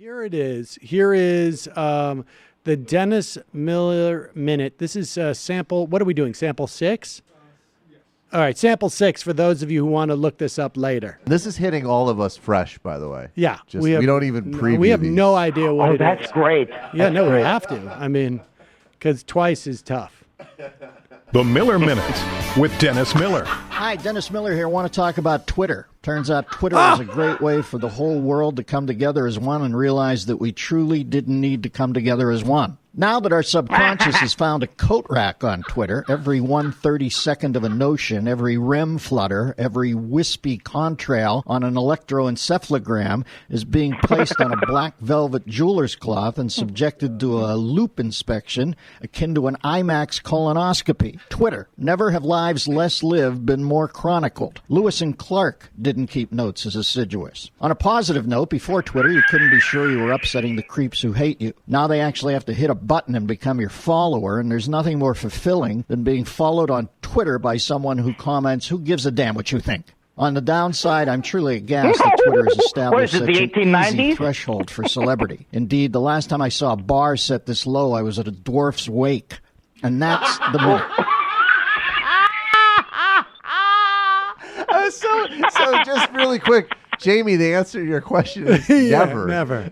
Here it is. Here is the Dennis Miller Minute. This is sample. What are we doing? Sample 6? Yes. All right, sample 6 for those of you who want to look this up later. This is hitting all of us fresh, by the way. Yeah. We don't even preview We have these. no idea what it is. That's great. Yeah, no, we have to. I mean, because twice is tough. The Miller Minute with Dennis Miller. Hi, Dennis Miller here. I want to talk about Twitter. Turns out Twitter is a great way for the whole world to come together as one and realize that we truly didn't need to come together as one. Now that our subconscious has found a coat rack on Twitter, every 1/32nd of a notion, every REM flutter, every wispy contrail on an electroencephalogram is being placed on a black velvet jeweler's cloth and subjected to a loop inspection akin to an IMAX colonoscopy. Twitter. Never have lives less lived been more chronicled. Lewis and Clark didn't keep notes as assiduous. On a positive note, before Twitter, you couldn't be sure you were upsetting the creeps who hate you. Now they actually have to hit a button and become your follower, and there's nothing more fulfilling than being followed on Twitter by someone who comments, "Who gives a damn what you think?" On the downside, I'm truly aghast that Twitter has established such an easy threshold for celebrity. Indeed, the last time I saw a bar set this low, I was at a dwarf's wake. And that's the minute. So just really quick, Jamie, the answer to your question is never. Never.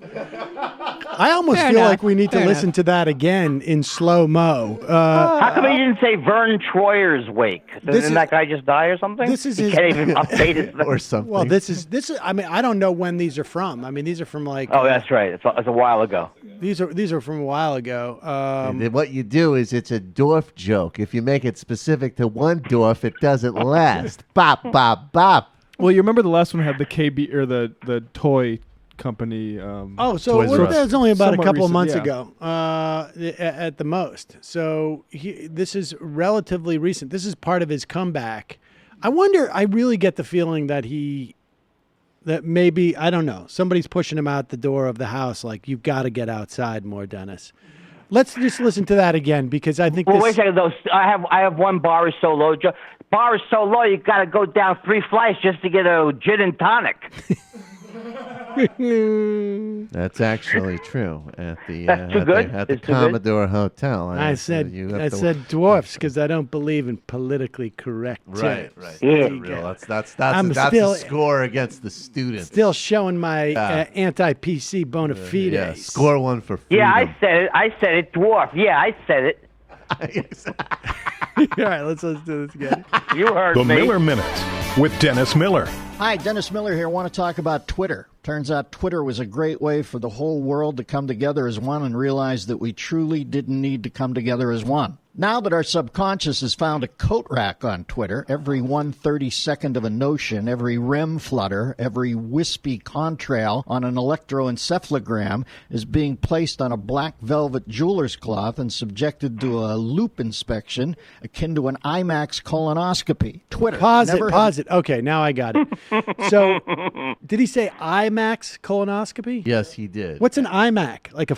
I almost feel like we need to listen to that again in slow-mo. How come he didn't say Vern Troyer's wake? Didn't that guy just die or something? This is he can't even update his or something. Well, this is. I mean, I don't know when these are from. I mean, these are from like. Oh, that's right. It's a while ago. These are from a while ago. And then what you do is it's a dwarf joke. If you make it specific to one dwarf, it doesn't last. Bop, bop, bop. Well, you remember the last one had the KB or the toy company. So that was only about a couple of months ago, at the most. So this is relatively recent. This is part of his comeback. I wonder. I really get the feeling that maybe, I don't know, somebody's pushing him out the door of the house. Like, you've got to get outside more, Dennis. Let's just listen to that again because I think. Well, wait a second though. I have one bar is so low. Bar is so low, you got to go down 3 flights just to get a gin and tonic. That's actually true at the Commodore Hotel. I said dwarfs because I don't believe in politically correct. Right. Yeah. That's a score against the students. Still showing my anti-PC bona fide. Yeah, score one for freedom. Yeah, I said it, dwarf. Yeah, I said it. All right, let's do this again. You heard me. The Miller Minute with Dennis Miller. Hi, Dennis Miller here. I want to talk about Twitter. Turns out Twitter was a great way for the whole world to come together as one and realize that we truly didn't need to come together as one. Now that our subconscious has found a coat rack on Twitter, every 1/32nd of a notion, every REM flutter, every wispy contrail on an electroencephalogram is being placed on a black velvet jeweler's cloth and subjected to a loop inspection akin to an IMAX colonoscopy. Twitter. Pause it. Okay, now I got it. So, did he say IMAX colonoscopy? Yes, he did. What's an IMAC? Like a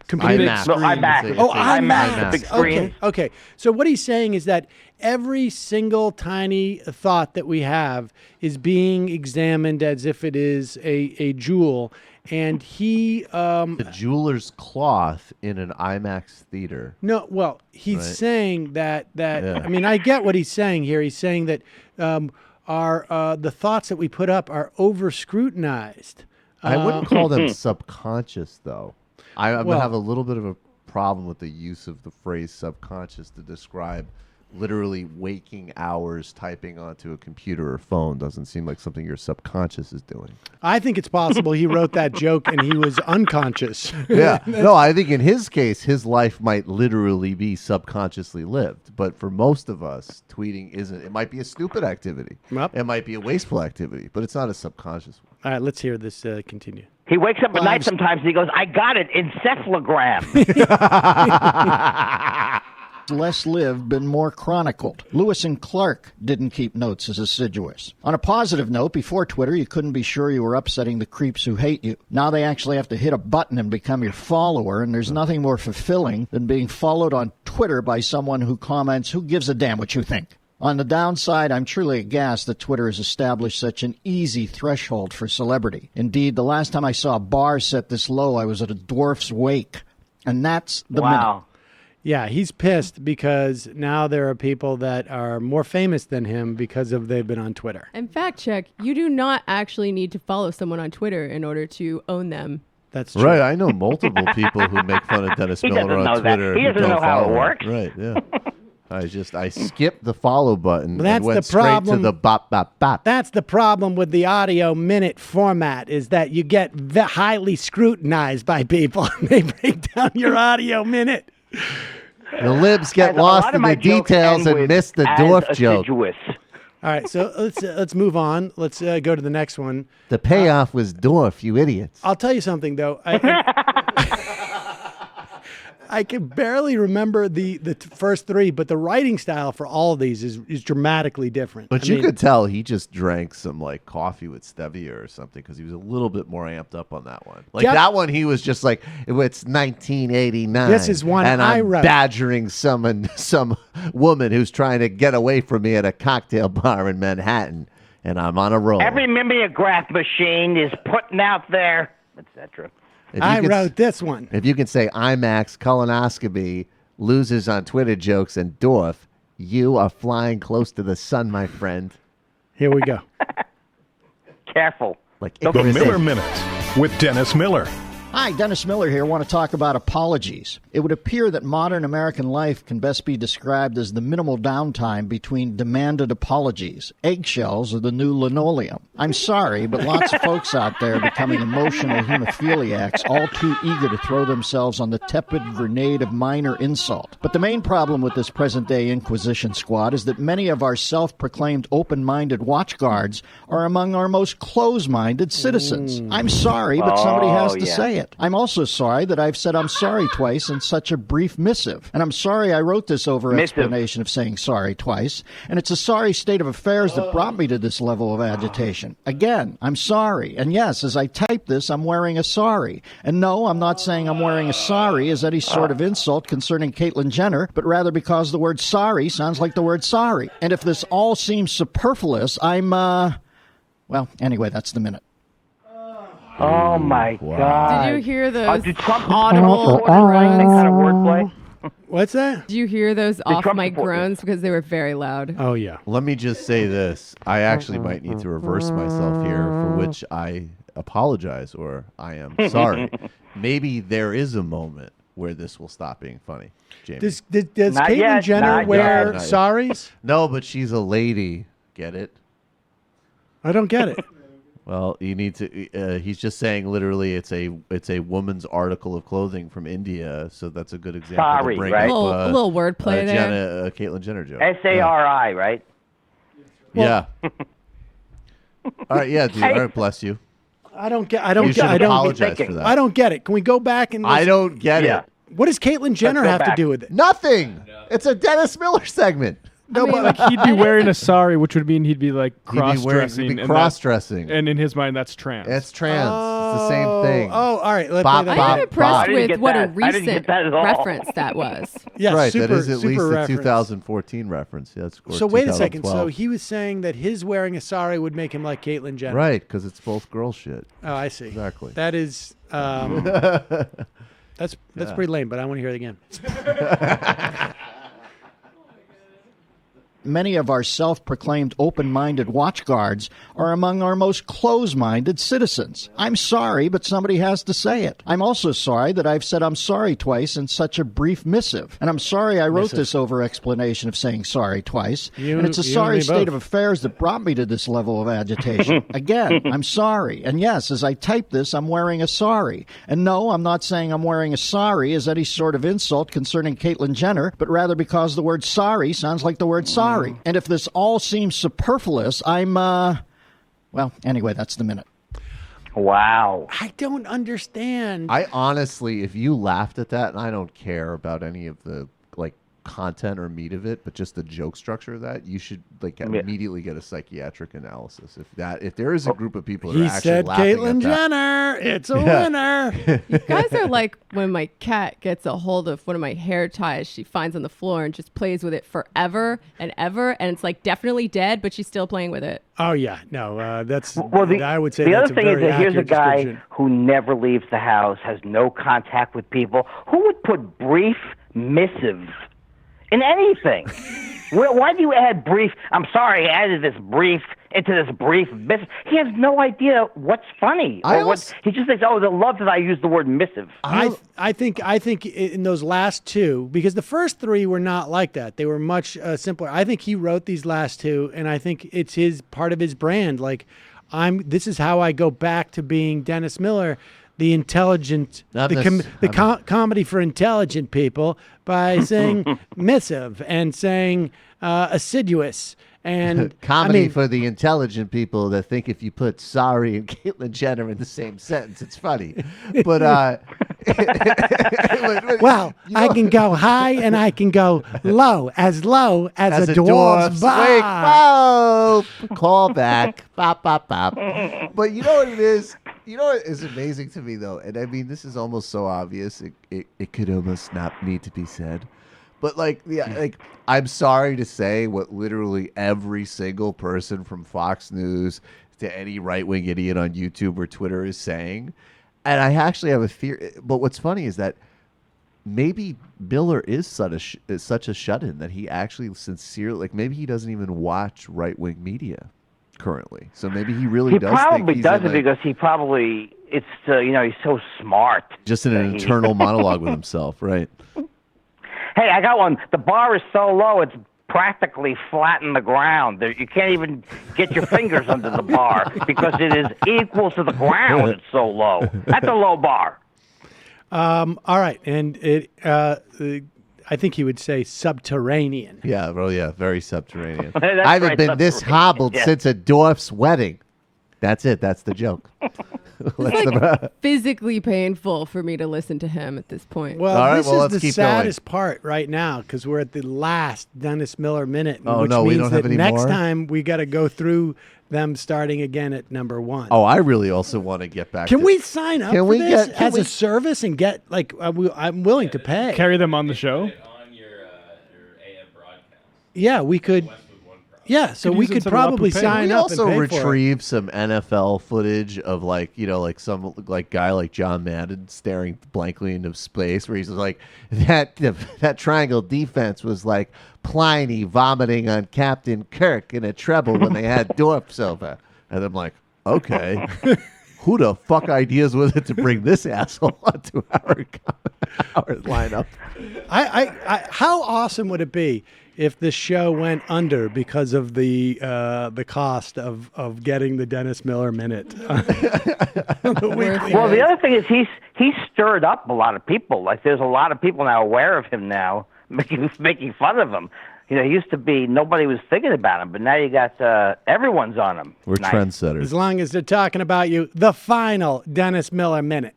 computer? IMAX. No, IMAX. Oh, IMAX. Big screen. Okay. So what he's saying is that every single tiny thought that we have is being examined as if it is a jewel, and he the jeweler's cloth in an IMAX theater. No, well, he's saying that I mean, I get what he's saying here. He's saying that the thoughts that we put up are over scrutinized. I wouldn't call them subconscious, though. I would have a little bit of a problem with the use of the phrase subconscious to describe literally waking hours typing onto a computer or phone. Doesn't seem like something your subconscious is doing. I think it's possible he wrote that joke and he was unconscious. Yeah. No, I think in his case, his life might literally be subconsciously lived. But for most of us, tweeting isn't. It might be a stupid activity. Yep. It might be a wasteful activity, but it's not a subconscious one. All right, let's hear this continue. He wakes up at night sometimes and he goes, I got it, encephalogram. Less lived been more chronicled. Lewis and Clark didn't keep notes as assiduous. On a positive note, before Twitter, you couldn't be sure you were upsetting the creeps who hate you. Now they actually have to hit a button and become your follower, and there's nothing more fulfilling than being followed on Twitter by someone who comments, "Who gives a damn what you think?" On the downside, I'm truly aghast that Twitter has established such an easy threshold for celebrity. Indeed, the last time I saw a bar set this low, I was at a dwarf's wake. And that's the minute. Yeah, he's pissed because now there are people that are more famous than him because they've been on Twitter. And fact check, you do not actually need to follow someone on Twitter in order to own them. That's true. Right. I know multiple people who make fun of Dennis Miller on Twitter. He doesn't know how it works. Right, yeah. I skipped the follow button that's and went the problem. straight to the bop, bop, bop. That's the problem with the audio minute format is that you get highly scrutinized by people and they break down your audio minute. The libs get lost in the details and miss the dwarf joke. All right, so let's move on. Let's go to the next one. The payoff was dwarf, you idiots. I'll tell you something, though. I can barely remember the first three, but the writing style for all of these is dramatically different. But you could tell he just drank some like coffee with stevia or something because he was a little bit more amped up on that one. Like that one, he was just like, it's 1989. This is one and I I'm wrote. badgering some woman who's trying to get away from me at a cocktail bar in Manhattan, and I'm on a roll. Every mimeograph machine is putting out there, etc. I wrote this one. If you can say IMAX colonoscopy loses on Twitter jokes and dwarf, you are flying close to the sun, my friend. Here we go. Careful. Like the Miller Minute with Dennis Miller. Hi, Dennis Miller here. I want to talk about apologies. It would appear that modern American life can best be described as the minimal downtime between demanded apologies. Eggshells are the new linoleum. I'm sorry, but lots of folks out there are becoming emotional hemophiliacs, all too eager to throw themselves on the tepid grenade of minor insult. But the main problem with this present-day Inquisition squad is that many of our self-proclaimed open-minded watchguards are among our most close-minded citizens. I'm sorry, but somebody has to say it. I'm also sorry that I've said I'm sorry twice in such a brief missive. And I'm sorry I wrote this over explanation of saying sorry twice. And it's a sorry state of affairs that brought me to this level of agitation. Again, I'm sorry. And yes, as I type this, I'm wearing a sorry. And no, I'm not saying I'm wearing a sorry as any sort of insult concerning Caitlyn Jenner, but rather because the word sorry sounds like the word sorry. And if this all seems superfluous, well, anyway, that's the minute. Oh my God! Did you hear those did Trump audible groans? Kind of wordplay. What's that? Did you hear those off-mic groans because they were very loud? Oh yeah. Let me just say this: I actually might need to reverse myself here, for which I apologize, or I am sorry. Maybe there is a moment where this will stop being funny. Jamie. Does Caitlyn Jenner wear saris? No, but she's a lady. Get it? I don't get it. Well, you need to. He's just saying literally, it's a woman's article of clothing from India, so that's a good example. Sari, to bring right? up, a little wordplay there. Caitlyn Jenner joke. SARI, right? Yeah. All right, yeah, dude. All right, bless you. I don't get. You should apologize for that. I don't get it. Can we go back and? I don't get it. What does Caitlyn Jenner have to do with it? Nothing. It's a Dennis Miller segment. No, but like he'd be wearing a sari, which would mean he'd be like cross-dressing. He'd be cross-dressing. And in his mind, that's trans. It's trans. It's the same thing. Oh, all right. I'm impressed with what a recent reference that was. Yes, right. Super, that is at least reference. a 2014 reference. Yeah, that's so wait a second. So he was saying that his wearing a sari would make him like Caitlyn Jenner. Right, because it's both girl shit. Oh, I see. Exactly. That is. That's pretty lame, but I want to hear it again. Many of our self-proclaimed open-minded watchguards are among our most close-minded citizens. I'm sorry, but somebody has to say it. I'm also sorry that I've said I'm sorry twice in such a brief missive. And I'm sorry I wrote this over explanation of saying sorry twice. And it's a sorry state of affairs that brought me to this level of agitation. Again, I'm sorry. And yes, as I type this, I'm wearing a sorry. And no, I'm not saying I'm wearing a sorry as any sort of insult concerning Caitlyn Jenner, but rather because the word sorry sounds like the word sorry. And if this all seems superfluous, well, anyway, that's the minute. Wow. I don't understand. I honestly, if you laughed at that, and I don't care about any of the like content or meat of it, but just the joke structure of that, you should immediately get a psychiatric analysis. If there is a group of people that are actually laughing Caitlyn Jenner, it's a winner. You guys are like when my cat gets a hold of one of my hair ties she finds on the floor and just plays with it forever and ever, and it's like definitely dead, but she's still playing with it. Oh yeah, no, that's. I would say the other thing is that here's a guy who never leaves the house, has no contact with people. Who would put brief missive in anything? Why do you add brief? I'm sorry, I added this brief into this brief missive. He has no idea what's funny. He just thinks, they love that I use the word missive. I think in those last two, because the first three were not like that. They were much simpler. I think he wrote these last two, and I think it's part of his brand. Like, this is how I go back to being Dennis Miller, the intelligent, comedy for intelligent people, by saying missive and saying assiduous. And comedy for the intelligent people that think if you put sorry and Caitlyn Jenner in the same sentence, it's funny. But I can go high and I can go low as a dwarf's wake. Whoa! Call back. Bop, bop, bop. But you know what it is? You know what is amazing to me, though? And I mean, this is almost so obvious, it could almost not need to be said. But I'm sorry to say what literally every single person from Fox News to any right-wing idiot on YouTube or Twitter is saying. And I actually have a theory. But what's funny is that maybe Miller is such a shut-in that he actually sincerely, maybe he doesn't even watch right-wing media currently. So maybe he really does. He probably doesn't because he's so smart. Just in an internal monologue with himself, right? Hey, I got one. The bar is so low, it's practically flat in the ground. You can't even get your fingers under the bar because it is equal to the ground. It's so low. That's a low bar. All right. And I think he would say subterranean. Yeah, very subterranean. I haven't been this hobbled since a dwarf's wedding. That's it. That's the joke. It's physically painful for me to listen to him at this point. Well, this is the saddest part right now because we're at the last Dennis Miller minute, which means we don't have any next more? time we got to go through them starting again at number one. Oh, I really also want to get back. Can we sign up for this as a service and get I'm willing to pay. Carry them on the show? On your AM broadcast. Yeah, we could. Yeah, so we could probably sign up and pay for it. We also retrieve some NFL footage of some guy like John Madden staring blankly into space, where he's like, that triangle defense was like Pliny vomiting on Captain Kirk in a treble when they had dwarfs over. And I'm like, okay, who the fuck ideas was it to bring this asshole onto our lineup? How awesome would it be if the show went under because of the cost of getting the Dennis Miller minute? The other thing is he's stirred up a lot of people. Like there's a lot of people now aware of him now, making fun of him. He used to be nobody was thinking about him, but now you got everyone's on him. We're trendsetters. As long as they're talking about you, the final Dennis Miller minute.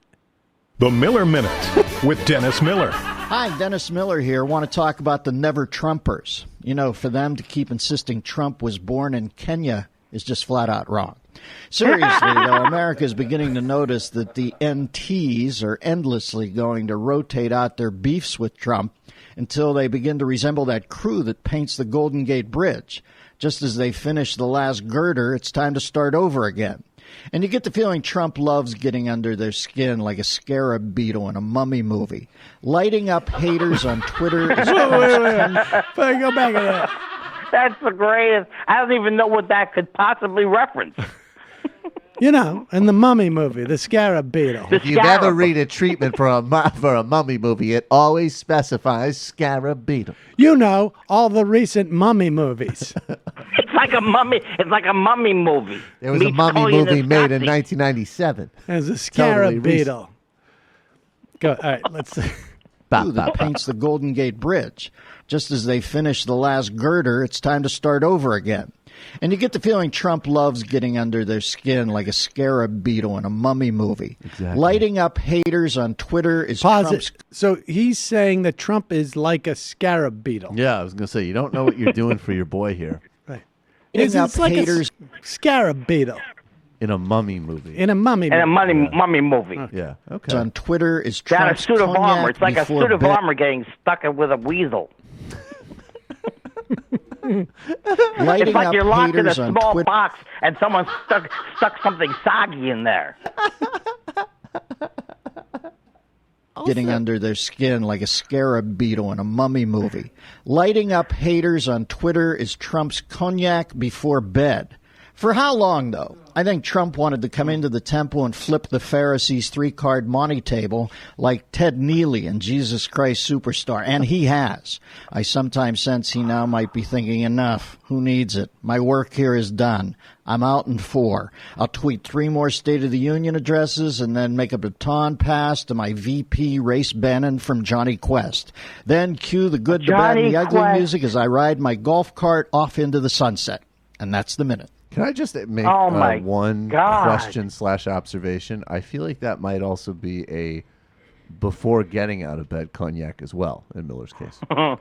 The Miller Minute with Dennis Miller. Hi, Dennis Miller here. Want to talk about the Never Trumpers. For them to keep insisting Trump was born in Kenya is just flat out wrong. Seriously, though, America is beginning to notice that the NTs are endlessly going to rotate out their beefs with Trump until they begin to resemble that crew that paints the Golden Gate Bridge. Just as they finish the last girder, it's time to start over again. And you get the feeling Trump loves getting under their skin like a scarab beetle in a mummy movie. Lighting up haters on Twitter is... Wait. Go back to that. That's the greatest. I don't even know what that could possibly reference. In the mummy movie, the scarab beetle. If you ever read a treatment for a mummy movie, it always specifies scarab beetle. All the recent mummy movies. It's like a mummy. It's like a mummy movie. There was a mummy movie made in 1997. There's a scarab beetle. Go. All right, let's see. That paints the Golden Gate Bridge. Just as they finish the last girder, it's time to start over again. And you get the feeling Trump loves getting under their skin like a scarab beetle in a mummy movie. Exactly. Lighting up haters on Twitter is Pause Trump's... it. So he's saying that Trump is like a scarab beetle. Yeah, I was going to say, you don't know what you're doing for your boy here. Right. Lighting up It's like haters... a scarab beetle. In a mummy movie. In a mummy movie. Mummy movie. Yeah, okay. on Twitter is Got a Trump's suit of cognac armor. It's like a before suit of bed. armor getting stuck with a weasel. Lighting It's like up you're locked in a haters on small Twitter. box and someone stuck something soggy in there. Getting under their skin like a scarab beetle in a mummy movie. Lighting up haters on Twitter is Trump's cognac before bed. For how long, though? I think Trump wanted to come into the temple and flip the Pharisees' 3-card monte table like Ted Neely in Jesus Christ Superstar, and he has. I sometimes sense he now might be thinking, enough. Who needs it? My work here is done. I'm out in 4. I'll tweet 3 more State of the Union addresses and then make a baton pass to my VP Race Bannon from Johnny Quest. Then cue the good, the bad, and the ugly music as I ride my golf cart off into the sunset. And that's the minute. Can I just make one question/observation? I feel like that might also be a before getting out of bed cognac as well in Miller's case. Can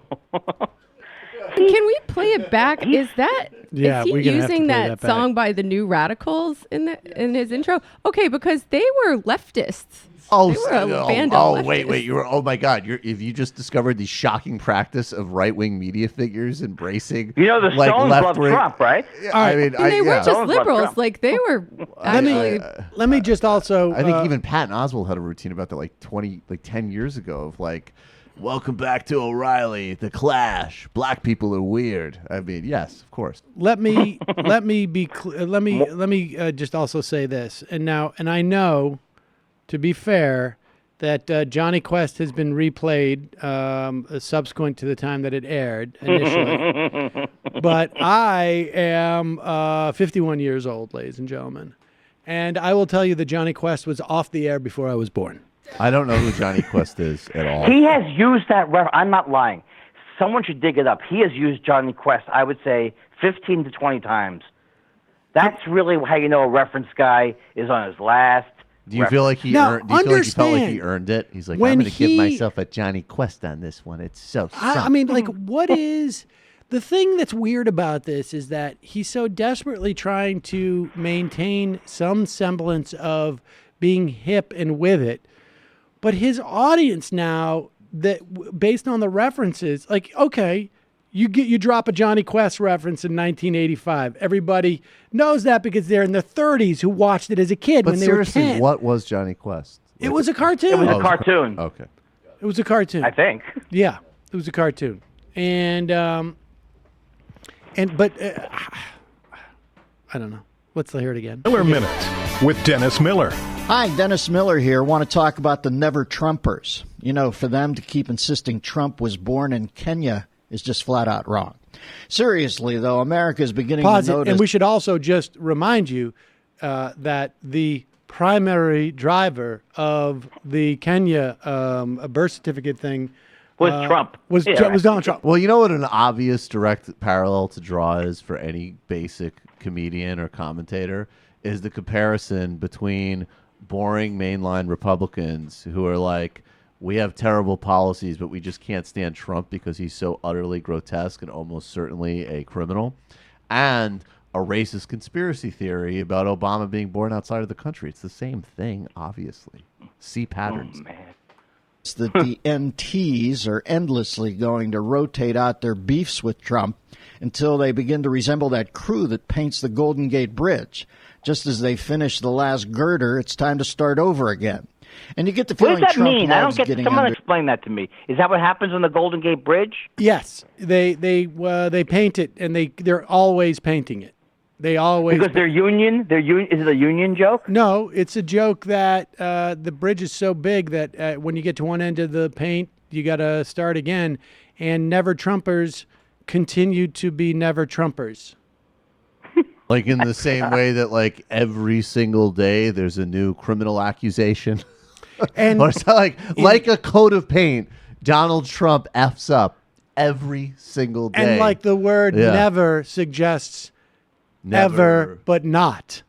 we play it back? Is that Yeah, is we're he gonna have to using play that that song back. by the New Radicals in his intro? Okay, because they were leftists. Oh, They were a band of wait, leftists. you were. Oh my God! If you just discovered the shocking practice of right-wing media figures embracing, You know the like Stones love left-wing- Trump, right? I mean, And they weren't just Stones love liberals; Trump. like they were actually. Let me just also. I think even Patton Oswalt had a routine about that, like 10 years ago, of like, "Welcome back to O'Reilly, The Clash. Black people are weird." I mean, yes, of course. let me just also say this, and I know, to be fair, that Johnny Quest has been replayed subsequent to the time that it aired initially. But I am 51 years old, ladies and gentlemen, and I will tell you that Johnny Quest was off the air before I was born. I don't know who Johnny Quest is at all. He has used that I'm not lying. Someone should dig it up. He has used Johnny Quest, I would say, 15 to 20 times. That's really how you know a reference guy is on his last. Do you feel like he Now, earned? Do you feel like he felt like he understand, earned it? He's like, when I'm going to give he- myself a Johnny Quest on this one. It's so. I mean, like, what is the thing that's weird about this is that he's so desperately trying to maintain some semblance of being hip and with it, but his audience now, that based on the references, like, okay, you drop a Johnny Quest reference in 1985. Everybody knows that because they're in their 30s who watched it as a kid But when they were seriously, 10. what was Johnny Quest? It was a cartoon. It was Oh, a cartoon, Okay. It was a cartoon. I think. Yeah, it was a cartoon, but I don't know. Let's hear it again. Miller Minute with Dennis Miller. Hi, Dennis Miller here. Want to talk about the Never Trumpers. You know, for them to keep insisting Trump was born in Kenya is just flat out wrong. Seriously, though, America is beginning Pause to it, notice. and we should also just remind you that the primary driver of the Kenya birth certificate thing Was Trump. was Donald Trump. Well, you know what an obvious direct parallel to draw is for any basic comedian or commentator is the comparison between boring mainline Republicans who are like, we have terrible policies, but we just can't stand Trump because he's so utterly grotesque and almost certainly a criminal, and a racist conspiracy theory about Obama being born outside of the country. It's the same thing, obviously. See patterns. Oh, man. that the NTs are endlessly going to rotate out their beefs with Trump until they begin to resemble that crew that paints the Golden Gate Bridge. Just as they finish the last girder, it's time to start over again. And you get the What feeling does that Trump mean? I loves don't get. getting Someone under. explain that to me. Is that what happens on the Golden Gate Bridge? Yes, they paint it, and they're always painting it. They always Because they're union. Is it a union joke? No, it's a joke that the bridge is so big that when you get to one end of the paint, you got to start again. And Never Trumpers continue to be Never Trumpers. Like in the same way that like every single day there's a new criminal accusation. And Or it's like a coat of paint, Donald Trump F's up every single day. and like the word Yeah. never suggests ever, but not.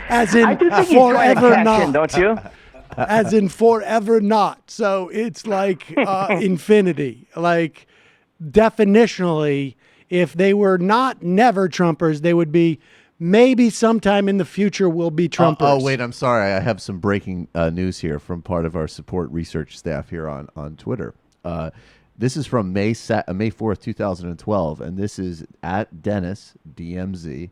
As in I do think forever he's not. in, don't you? As in forever not. So it's like infinity. Like definitionally, if they were not never Trumpers, they would be maybe sometime in the future will be Trumpers. Oh, wait, I'm sorry. I have some breaking news here from part of our support research staff here on Twitter. This is from May 4th, 2012, and this is at Dennis, DMZ,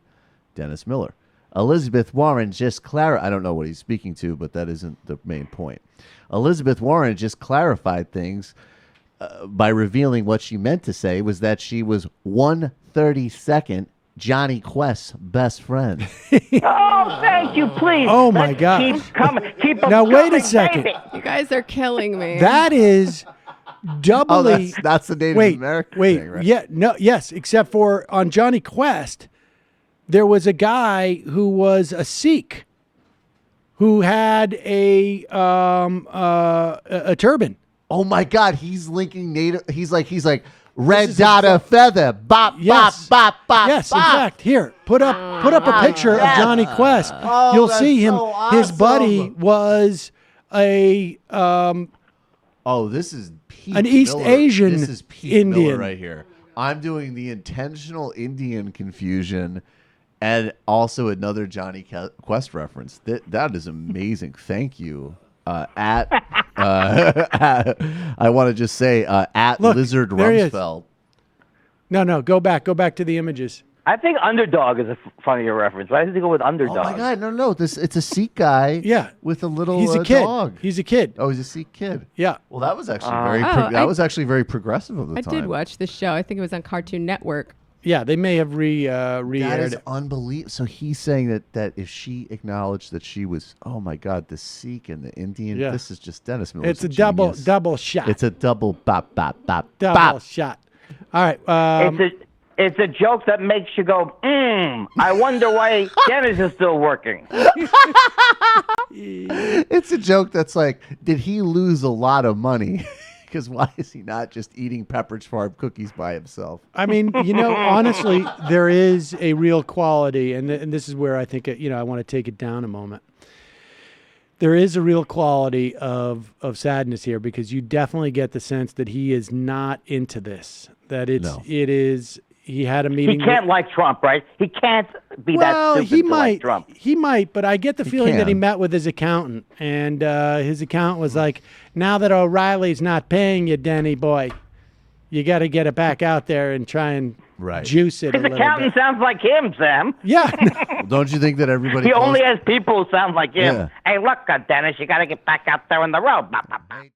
Dennis Miller. Elizabeth Warren just I don't know what he's speaking to, but that isn't the main point. Elizabeth Warren just clarified things by revealing what she meant to say was that she was 1/32nd Johnny Quest's best friend. Oh, thank you, please. Oh, my God. Keep coming. Keep them now, wait a coming, second. baby. You guys are killing me. That is doubly. Oh, that's the Native American thing, right? Yeah, no, yes, except for on Johnny Quest, there was a guy who was a Sikh who had a turban. Oh my God, he's linking Native. He's like red dot of feather, bop, Yes. bop, bop, bop. Yes, bop. in fact, here, put up a picture of Johnny Quest. Oh, You'll that's see him. so His awesome. buddy was a This is Pete an East Miller. Asian This is Pete Indian Miller right here. I'm doing the intentional Indian confusion and also another Johnny Quest reference. That is amazing. Thank you. I want to just say at Look, Lizard there he is. Rumsfeld. No, go back to the images. I think underdog is a funnier reference. Why did they go with Oh underdog? my God, no! It's a Sikh guy. Yeah. with a little He's a kid. dog. He's a kid. Oh, he's a Sikh kid. Yeah. Well, that was actually I was actually very progressive of the I time. did watch the show. I think it was on Cartoon Network. Yeah, they may have That re-aired is it. unbelievable. So he's saying that if she acknowledged that she was, oh my God, the Sikh and the Indian, Yeah. this is just Dennis Miller. It's a double shot. It's a double bop, bop, bop, double bop. shot. All right. It's a joke that makes you go, I wonder why Dennis is still working. It's a joke that's like, did he lose a lot of money? Because why is he not just eating Pepperidge Farm cookies by himself? I mean, honestly, there is a real quality, and this is where I think, I want to take it down a moment. There is a real quality of sadness here because you definitely get the sense that he is not into this. That it is. He had a meeting. He can't like Trump, right? He can't be Well, that stupid to might. like Trump. He might, but I get the feeling that he can. met with his accountant, and his accountant was like, "Now that O'Reilly's not paying you, Denny boy, you got to get it back out there and try and juice it." His accountant sounds like him, Sam. Yeah. Well, don't you think that everybody? He only has people who sound like him. Yeah. Hey, look, Dennis, you got to get back out there on the road.